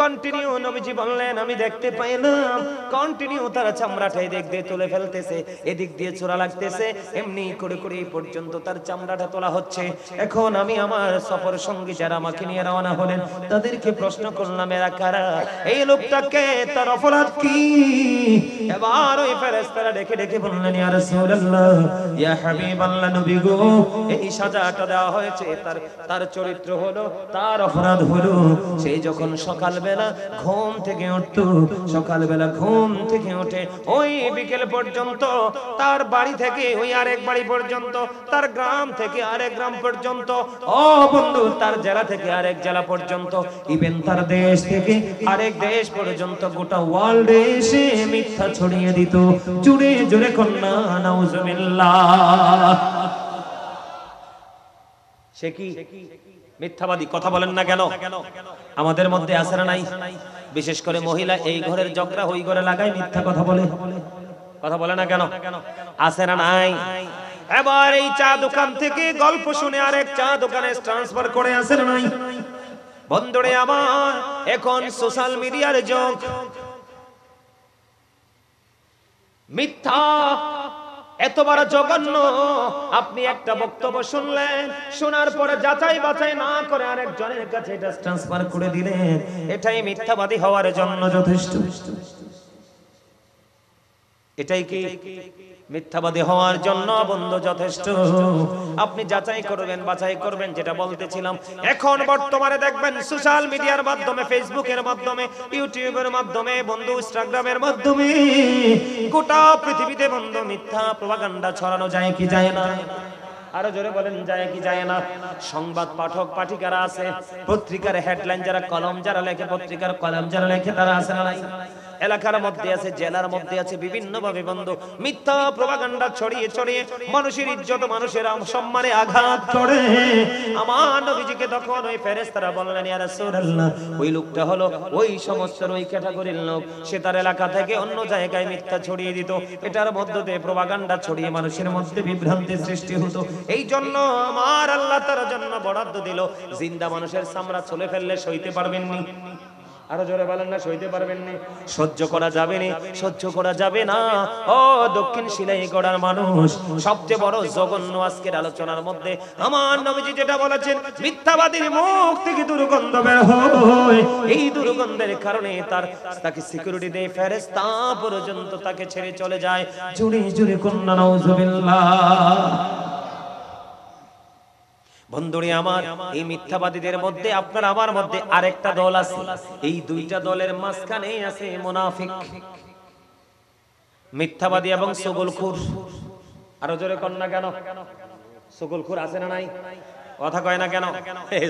কন্টিনিউ নবীজি বললেন, আমি দেখতে পাইলাম কন্টিনিউ তার চামড়াটা এদিক দিয়ে তুলে ফেলতেছে, এদিক দিয়ে জোড়া লাগতেছে, এমনি করে করে এই পর্যন্ত তার চামড়াটা তোলা হচ্ছে। এখন আমি আমার সফর সঙ্গী যারা আমাকে নিয়ে রওনা হলেন তাদেরকে প্রশ্ন করলাম, এরা কারা? এই লোকটাকে, তার অপরাধ কি? এবার ওই ফেরেশতারা ডেকে ডেকে বললেন, ইয়া রাসূলুল্লাহ, ইয়া হাবিবাল্লাহ, নবী গো, এই সাজাটা দেওয়া হয়েছে, তার চরিত্র হলো, তার অপরাধ হলো, সেই যখন সকালবেলা ঘুম থেকে উঠতো, সকালবেলা ঘুম থেকে উঠে ওই বিকেল পর্যন্ত তার বাড়ি থেকে ওই আরেক বাড়ি পর্যন্ত, তার গ্রাম থেকে আরেক গ্রাম পর্যন্ত, ও বন্ধু তার জেলা থেকে আরেক জেলা পর্যন্ত, ইভেন তার দেশ থেকে আরেক দেশ পর্যন্ত, গোটা ওয়ার্ল্ডে এসে মিথ্যা ছড়িয়ে দিত। জুড়ে জুড়ে কন্যা নাউজুবিল্লাহ। সে কি মিথ্যাবাদী? কথা বলেন না কেন? আমাদের মধ্যে আছে না নাই? বিশেষ করে মহিলা এই ঘরের ঝগড়া ওই ঘরে লাগায় মিথ্যা কথা বলে। কথা বলে না কেন? আছে না নাই? এবার এই চা দোকান থেকে গল্প শুনে আরেক চা দোকানে ট্রান্সফার করে, আছে না নাই? বন্ধুরে আমার, এখন সোশ্যাল মিডিয়ার যুগ। মিথ্যা এত বড় জঘন্য, আপনি একটা বক্তব্য শুনলেন, শোনার পরে যাচাই বাছাই না করে আরেকজনের কাছে এটা ট্রান্সফার করে দিলেন, এটাই মিথ্যাবাদী হওয়ার জন্য যথেষ্ট। এটাই কি মিথ্যাবাদী হওয়ার জন্য বন্ধু যথেষ্ট? আপনি যাচাই করবেন, বাছাই করবেন। যেটা বলতেছিলাম, এখন বর্তমানে দেখবেন সোশ্যাল মিডিয়ার মাধ্যমে, ফেসবুকের মাধ্যমে, ইউটিউবের মাধ্যমে, বন্ধু ইনস্টাগ্রামের মাধ্যমে গোটা পৃথিবীতে বন্ধু মিথ্যা প্রপাগান্ডা ছড়ানো যায় কি যায় না? আরো জোরে বলেন, যায় কি যায় না? সংবাদ পাঠক পাঠিকারা আছে, পত্রিকার হেডলাইন যারা কলম যারা লেখে, পত্রিকার কলম যারা লেখে, তারা আছে না নাই? এলাকার মধ্যে আছে, জেলার মধ্যে আছে, বিভিন্ন ভাবে বন্ধু মিথ্যা প্রপাগান্ডা ছড়িয়ে ছড়িয়ে মানুষের ইজ্জত, মানুষের সম্মানে আঘাত করে। আমার নবীজিকে তখন ওই ফেরেশতারা বললেন, ইয়া রাসূলুল্লাহ, ওই লোকটা হলো ওই সমস্ত ওই ক্যাটাগরির লোক, সে তার এলাকা থেকে অন্য জায়গায় মিথ্যা ছড়িয়ে দিত, এটার মধ্য দিয়ে প্রপাগান্ডা ছড়িয়ে মানুষের মধ্যে বিভ্রান্তি সৃষ্টি হতো। এই জন্য আমার আল্লাহ তার জন্য বরাদ্দ দিল, জিন্দা মানুষের চামড়া চলে ফেললে সইতে পারবেন নি? আরো জোরে বলেন না, সইতে পারবেন না, সহ্য করা যাবে না, সহ্য করা যাবে না। ও দক্ষিণ শিলাইগড়ার মানুষ, সবচেয়ে বড় জঘন্য আজকের আলোচনার মধ্যে আমার নবীজি যেটা বলেছেন, মিথ্যাবাদীর মুখ থেকে দুর্গন্ধ বের হয়, এই দুর্গন্ধের কারণে তাকে সিকিউরিটি দেয় ফেরেশতা পর্যন্ত তাকে ছেড়ে চলে যায়। জুড়ে জুড়ে কন্যা নাউজুবিল্লাহ। বন্ধুরে আমার, এই মিথ্যাবাদীদের মধ্যে আপনার আমার মধ্যে আরেকটা দল আছে, এই দুইটা দলের মাঝখানে আছে মুনাফিক, মিথ্যাবাদী এবং চুগলখোর। আরো জোরে কন না কেন? চুগলখোর আছে না নাই? কথা কয় না কেন?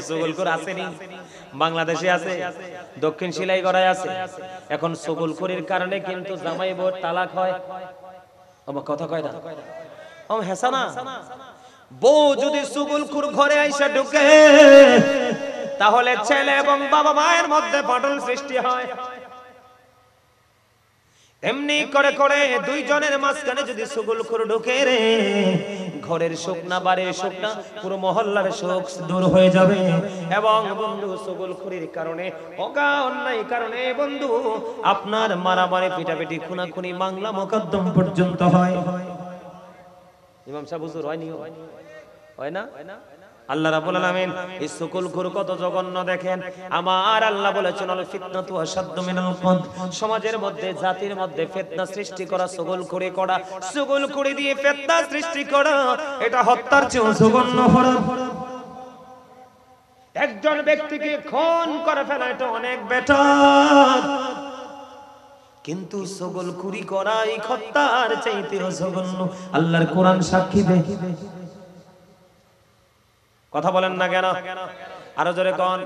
চুগলখোর আসেনি, বাংলাদেশে আছে, দক্ষিণ শিলাইগড়ায় আছে। এখন চুগলখোরের কারণে কিন্তু জামাই বউ তালাক হয়। আমার কথা কয় না? হেসা না? বউ যদি চুগলখোর ঘরে আইসা ঢুকে, তাহলে ছেলে এবং বাবা মায়ের মধ্যে ফাটল সৃষ্টি হয়। এমনি করে করে দুইজনের মাঝখানে যদি চুগলখোর ঢুকে রে, ঘরের সুখ না, বাড়ির সুখ না, পুরো মহল্লার সুখ দূর হয়ে যাবে। এবং বন্ধু চুগলখোরের কারণে, অগা অন্যায় কারণে বন্ধু আপনার মারামারি, পিটাপিটি, খুনাখুনি, মামলা মোকদ্দম পর্যন্ত হয়। ইমাম সাহেব হুজুর হয়নি? হয় না? আল্লাহ রাব্বুল আলামিন এই চুগলখোর কত জঘন্য দেখেন। আমার আল্লাহ বলেছেন, আল ফিতনাতু আশাদ্দু মিনাল কতল, সমাজের মধ্যে, জাতির মধ্যে ফিতনা সৃষ্টি করা, চুগলখোরি করা, চুগলখোরি দিয়ে ফিতনা সৃষ্টি করা, এটা হত্যার চেয়েও জঘন্য অপরাধ। একজন ব্যক্তিকে খুন করে ফেলা এটা অনেক বেটার, কিন্তু চুগলখোরি করা এই হত্যার চাইতেও জঘন্য। আল্লাহর কোরআন সাক্ষী দেয়। কথা বলেন না কেন? আরো জোরে কোন?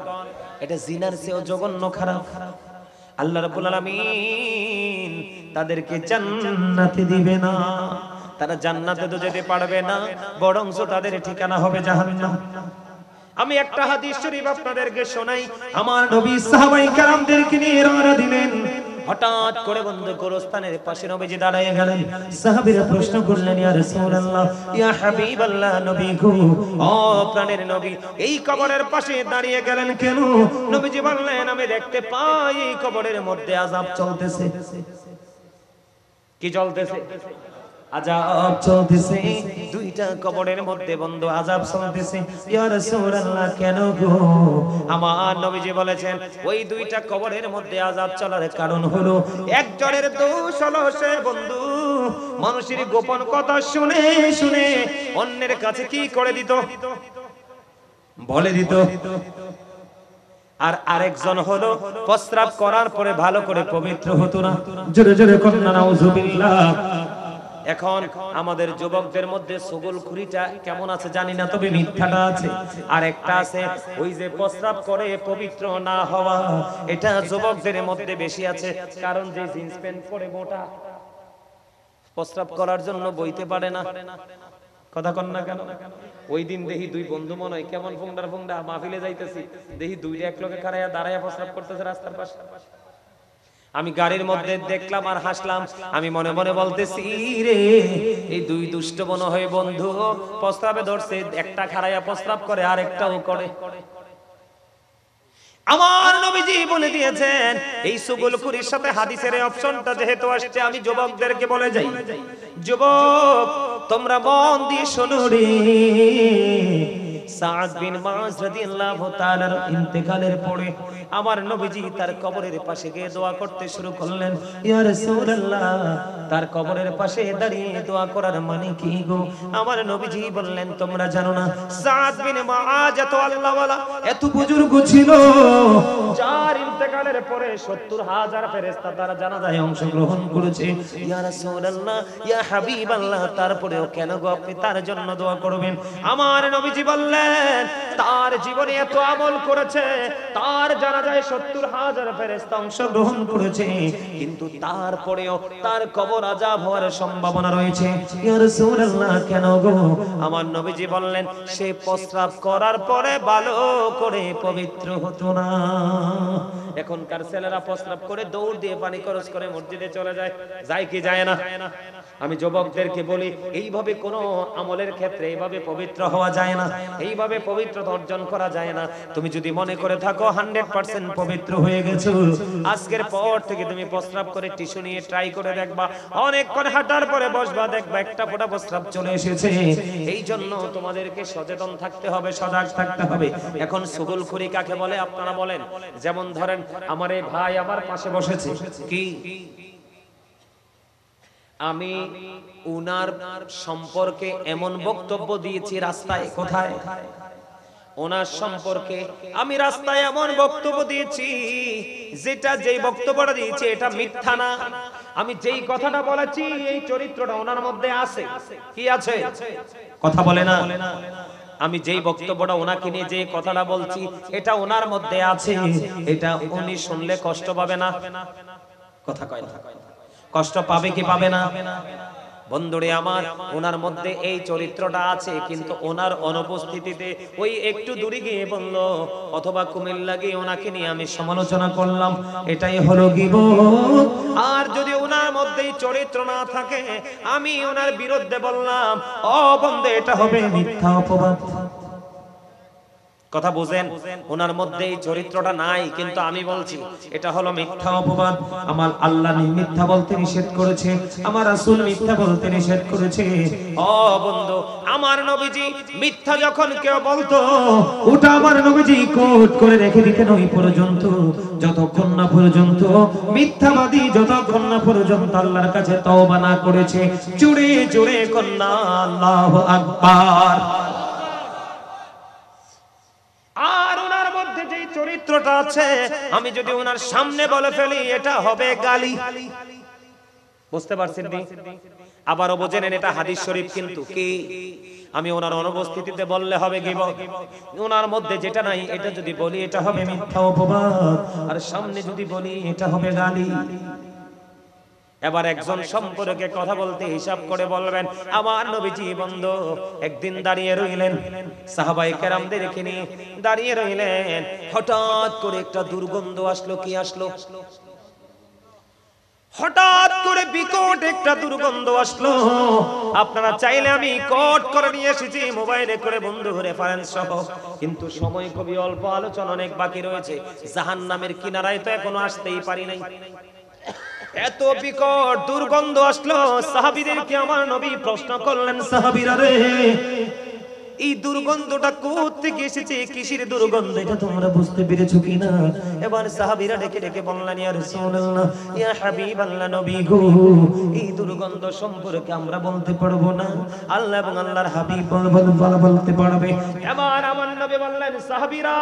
এটা জিনার চেয়েও জঘন্য, খারাপ। আল্লাহ রাব্বুল আলামিন তাদেরকে জান্নাতে দিবে না, তারা জান্নাতে তো যেতে পারবে না, বরঞ্চ তাদের ঠিকানা হবে জাহান্নাম। আমি একটা হাদিস শরীফ আপনাদেরকে শোনাই। আমার নবী সাহাবায়ে কেরামদেরকে নিয়ে রওনা দিলেন। হঠাৎ করে বন্ধু গোরস্থানের পাশে নবীজি দাঁড়িয়ে গেলেন। সাহাবীরা প্রশ্ন করলেন, ইয়া রাসূলুল্লাহ, ইয়া হাবিবাল্লাহ, নবী গো, ও প্রাণের নবী, এই কবরের পাশে দাঁড়িয়ে গেলেন কেন? নবীজি বললেন, আমি দেখতে পাই এই কবরের মধ্যে আযাব চলতেছে। কি চলতেছে? আযাব চলতেছে। দুইটা কবরের মধ্যে বন্ধু আযাব চলতেছে। ইয়া রাসূলুল্লাহ, কেন গো? আমার নবীজি বলেছেন, ওই দুইটা কবরের মধ্যে আযাব চলার কারণ হলো, একজনের দোষ হলো সে বন্ধু মানুষের গোপন কথা শুনে শুনে অন্যের কাছে কি করে দিত? বলে দিত। আর আরেকজন হলো প্রস্রাব করার পরে ভালো করে পবিত্র হতো না। জোরে জোরে কন্যা নাউজুবিল্লাহ। এখন আমাদের যুবকদের মধ্যে চুগলখুরিটা কেমন আছে জানি না, তবে মিথ্যাটা আছে। আর একটা আছে ওই যে প্রস্রাব করে পবিত্র না হওয়া, এটা যুবকদের মধ্যে বেশি আছে। কারণ যে জিন্স প্যান্ট পরে মোটা, প্রস্রাব করার জন্য বইতে পারে না। কথা কন না কেন? ওই দিন দেখি দুই বন্ধু মনে হয় কেমন ফোংডা মাহফিলে যাইতেছি, দেখি দুইটা একলগে খাড়াইয়া দাঁড়াইয়া প্রস্রাব করতেছে রাস্তার পাশে। আমি গাড়ির মধ্যে দেখলাম আর হাসলাম। আমি মনে মনে বলতেছি, রে এই দুই দুষ্ট মনে হয় বন্ধু প্রস্রাবে ধরছে, একটা খাড়াইয়া প্রস্রাব করে আর একটাও করে। আমার নবীজি বলে দিয়েছেন, এই চুগলখুরির সাথে হাদিসের এই অপশনটা যেহেতু আসছে, আমি যুবকদেরকে বলে যাই, যুবক তোমরা মন দিয়ে শোনো রে। সাদ বিন মুআজ রাদিয়াল্লাহু তাআলার ইন্তেকালের পরে আমার নবীজি তার কবরের পাশে গিয়ে দোয়া করতে শুরু করলেন। ইয়া রাসূলুল্লাহ, তার কবরের পাশে দাঁড়িয়ে দোয়া করার মানে কি গো? আমার নবীজি বললেন, তোমরা জানো না সাদ বিন মুআজ এত আল্লাহওয়ালা, এত বুজুর্গ ছিল, যার ইন্তেকাল ইন্তেকালের পরে ৭০,০০০ ফেরেশতা তার জানাজায় অংশগ্রহণ করেছে। ইয়া রাসূলুল্লাহ, ইয়া হাবিবাল্লাহ, তারপরেও কেন গো আপনি তার জন্য দোয়া করবেন? আমার নবীজি বললেন, তার জীবনে এত আমল করেছে, তার জানাজায় ৭০,০০০ ফেরেশতা অংশগ্রহণ করেছে, কিন্তু তারপরেও তার কবর আযাব হওয়ার সম্ভাবনা রয়েছে। ইয়া রাসূলুল্লাহ, কেন গো? আমার নবীজি বললেন, সে প্রস্রাব করার পরে ভালো করে পবিত্র হতো না। এখনকার ছেলেরা প্রস্রাব করে দৌড় দিয়ে পানি খরচ করে মসজিদে চলে যায়, যায় কি যায় না? আমি যুবকদেরকে বলি, এইভাবে কোনো আমলের ক্ষেত্রে এইভাবে পবিত্র হওয়া যায় না, এইভাবে পবিত্রতা অর্জন করা যায় না। তুমি যদি মনে করে থাকো 100% পবিত্র হয়ে গেছো, আজকের পর থেকে তুমি প্রস্রাব করে টিস্যু নিয়ে ট্রাই করে দেখবা, অনেকক্ষণ হাঁটার পরে বসবা, দেখবা একটা ফোঁটা প্রস্রাব চলে এসেছে। এই জন্য তোমাদেরকে সচেতন থাকতে হবে, সজাগ থাকতে হবে। এখন সুগুলখুরি কাকে বলে আপনারা বলেন? যেমন ধরেন, আমার এই ভাই আমার পাশে বসেছে, কি আমি উনার সম্পর্কে এমন বক্তব্য দিয়েছি রাস্তায়, কোথায়? ওনার সম্পর্কে আমি রাস্তায় এমন বক্তব্য দিয়েছি, যেটা যেই বক্তব্যটা দিয়েছি এটা মিথ্যা না। আমি যেই কথাটা বলেছি এই চরিত্রটা ওনার মধ্যে আছে, কি আছে? কথা বলে না। আমি যেই বক্তব্যটা ওনাকে নিয়ে যে কথাটা বলছি এটা ওনার মধ্যে আছে, এটা উনি শুনলে কষ্ট পাবে না? কথা কয় না? কষ্ট পাবে কি পাবে না? বন্ধুরে আমার, ওনার মধ্যে এই চরিত্রটা আছে, কিন্তু ওনার অনুপস্থিতিতে ওই একটু দূরে গিয়ে বলল, অথবা কুমিল্লা গিয়ে ওনাকে নিয়ে আমি সমালোচনা করলাম, এটাই হলো গীবত। আর যদি ওনার মধ্যে চরিত্র না থাকে, আমি ওনার বিরুদ্ধে বললাম, ও বন্ধু, এটা হবে মিথ্যা অপবাদ। কথা বুঝেন? ওনার মধ্যে এই চরিত্রটা নাই, কিন্তু আমি বলছি এটা হলো মিথ্যা অপবাদ। আমার আল্লাহ মিথ্যা বলতে নিষেধ করেছে, আমার রাসূল মিথ্যা বলতে নিষেধ করেছে। ও বন্ধু, আমার নবীজি মিথ্যা যখন কেউ বলতো, ওটা আমার নবীজি কোট করে রেখে দিতেন ওই পর্যন্ত, যতক্ষণ না পর্যন্ত মিথ্যাবাদী, যতক্ষণ না পর্যন্ত আল্লাহর কাছে তওবা না করেছে। জোরে জোরে কন্না আল্লাহু আকবার। আর ওনার মধ্যে যে চরিত্রটা আছে, আমি যদি ওনার সামনে বলে ফেলি, এটা হবে গালি। বুঝতে পারছেন? আবারও বোঝেন, এটা হাদিস শরীফ, কিন্তু কি আমি ওনার অনুপস্থিতিতে বললে হবে গীবত। ওনার মধ্যে যেটা নাই এটা যদি বলি এটা হবে মিথ্যা অপবাদ, আর সামনে যদি বলি এটা হবে গালি। এবার একজন সম্পর্কে কথা বলতে হিসাব করে বলবেন, আমার নবীজি বন্ধু একদিন দাঁড়িয়ে রইলেন, সাহাবায়ে কেরামদেরকে নিয়ে দাঁড়িয়ে রইলেন, হঠাৎ করে একটা দুর্গন্ধ আসলো। কি আসলো? হঠাৎ করে বিকট একটা দুর্গন্ধ আসলো। আপনারা চাইলে আমি কোট করে নিয়ে এসেছি মোবাইলে করে বন্ধু রেফারেন্স সহ, কিন্তু সময় খুবই অল্প, আলোচনা অনেক বাকি রয়েছে। জাহান্নামের কিনারায় তো এখনো আসতেই পারি নাই। এত বিকট দুর্গন্ধ আসলো, সাহাবীদেরকে আমার নবী প্রশ্ন করলেন, সাহাবীরা রে, এই দুর্গন্ধটা কোথা থেকে এসেছে, কিসের দুর্গন্ধ, এটা তোমরা বুঝতে পেরেছো কিনা? এবার সাহাবীরা ডেকে ডেকে বললেন, ইয়া রাসূলুল্লাহ, ইয়া হাবিবাল্লাহ, নবী গো, এই দুর্গন্ধ সম্পর্কে আমরা বলতে পারবো না, আল্লাহ এবং আল্লাহর হাবিব বলতে পারবে। এবার আমার নবী বললেন, সাহাবীরা,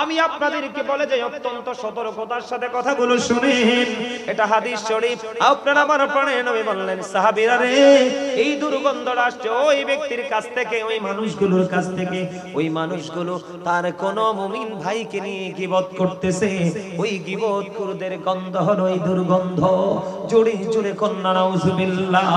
আমি আপনাদেরকে বলে যাই, অত্যন্ত সতর্কতার সাথে কথাগুলো শুনেন, এটা হাদিস শরীফ, আপনারা আমার প্রাণে। নবী বললেন, সাহাবীরা রে, এই দুর্গন্ধটা আসছে ওই ব্যক্তির কাছ থেকে, ওই মানুষগুলো কাছ থেকে। ওই মানুষগুলো তার কোন মুমিন ভাইকে নিয়ে গীবত করতেছে, ওই গীবতখোরদের গন্ধ হলো এই দুর্গন্ধ। জোরে জোরে কন্যা নাউজুবিল্লাহ।